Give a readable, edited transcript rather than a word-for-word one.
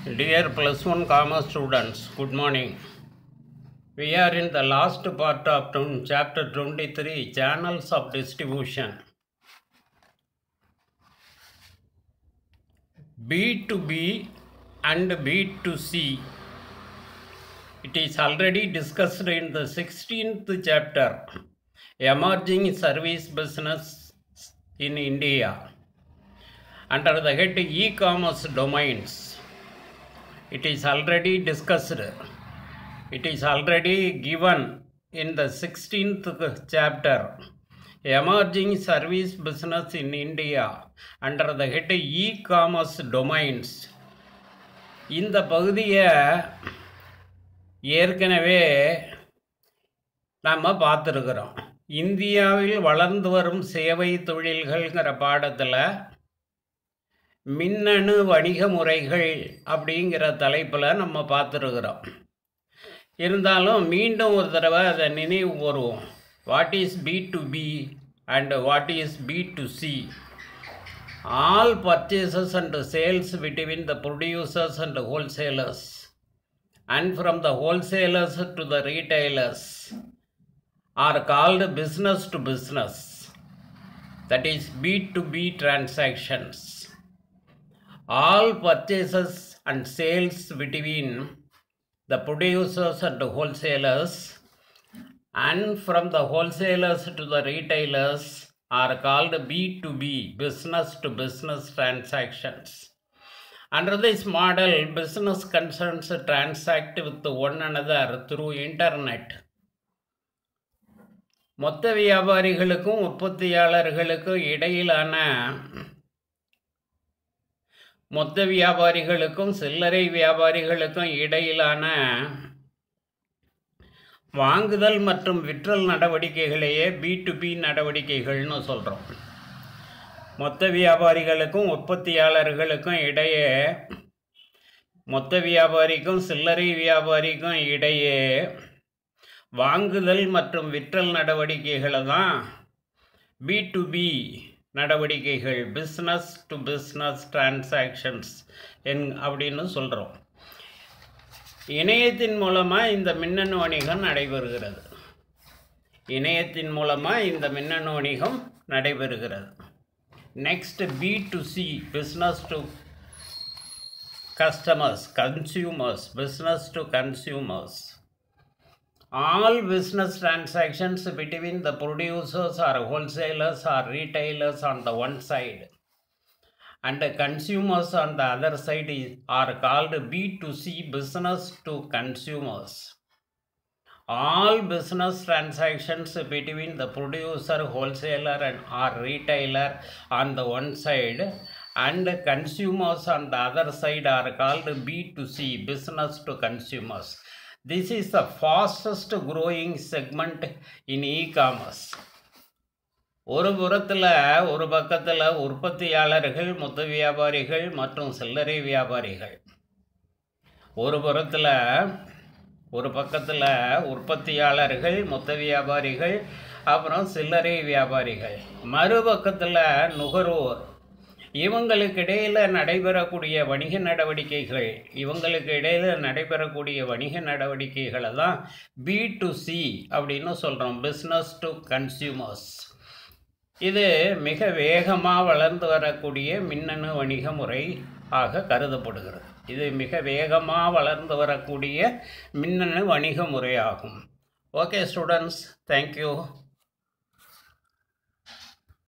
Dear plus one commerce students, good morning. We are in the last part of chapter 23, channels of distribution. B2B and B2C. It is already discussed in the 16th chapter, emerging service business in India, under the head e-commerce domains. It is already discussed. It is already given in the 16th chapter, emerging service business in India, under the head e-commerce domains. இந்த பகுதியை ஏற்கனவே நம்ம பார்த்துருக்குறோம். இந்தியாவில் வளர்ந்து வரும் சேவை தொழில்கள்ங்கிற பாடத்தில் மின்னணு வணிக முறைகள் அப்படிங்கிற தலைப்பில் நம்ம பார்த்துருக்குறோம். இருந்தாலும் மீண்டும் ஒரு தடவை அதை நினைவு கூறுவோம். What is B2B and what is B2C? All purchases and sales between the producers and wholesalers and from the wholesalers to the retailers are called business to business, that is B2B transactions. All purchases and sales between the producers and the wholesalers and from the wholesalers to the retailers are called B2B, business to business transactions. Under this model, business concerns transact with one another through internet. மொத்த வியாபாரிகளுக்கும் உற்பத்தியாளர்களுக்கும் இடையிலான மொத்த வியாபாரிகளுக்கும் சில்லறை வியாபாரிகளுக்கும் இடையிலான வாங்குதல் மற்றும் விற்றல் நடவடிக்கைகளையே B2B நடவடிக்கைகள்னு சொல்கிறோம். மொத்த வியாபாரிகளுக்கும் உற்பத்தியாளர்களுக்கும் இடையே, மொத்த வியாபாரிக்கும் சில்லறை வியாபாரிக்கும் இடையே வாங்குதல் மற்றும் விற்றல் நடவடிக்கைகளை தான் B2B நடவடிக்கைகள், பிஸ்னஸ் டு பிஸ்னஸ் டிரான்சாக்ஷன்ஸ் அப்படின்னு சொல்கிறோம். இணையத்தின் மூலமாக இந்த மின்னணு வணிகம் நடைபெறுகிறது. இணையத்தின் மூலமாக இந்த மின்னணு வணிகம் நடைபெறுகிறது. Next, B2C, business to customers, consumers, business to consumers. All business transactions between the producers or wholesalers or retailers on the one side and the consumers on the other side are called B2C, business to consumers. All business transactions between the producer, wholesaler and or retailer on the one side and consumers on the other side are called B2C, business to consumers. This is the fastest growing segment in e-commerce. ஒரு பக்கத்தில் உற்பத்தியாளர்கள், மொத்த வியாபாரிகள் மற்றும் சில்லறை வியாபாரிகள். ஒரு பக்கத்தில் உற்பத்தியாளர்கள், மொத்த வியாபாரிகள், அப்புறம் சில்லறை வியாபாரிகள். மறுபக்கத்தில் நுகர்வோர். இவங்களுக்கு இடையில் நடைபெறக்கூடிய வணிக நடவடிக்கைகளை தான் B2C அப்படின்னு சொல்கிறோம், பிஸ்னஸ் டு கன்சியூமர்ஸ். இது மிக வேகமாக வளர்ந்து வரக்கூடிய மின்னணு வணிக முறை ஆக கருதப்படுகிறது. இது மிக வேகமாக வளர்ந்து வரக்கூடிய மின்னணு வணிக முறையாகும். Okay students, thank you.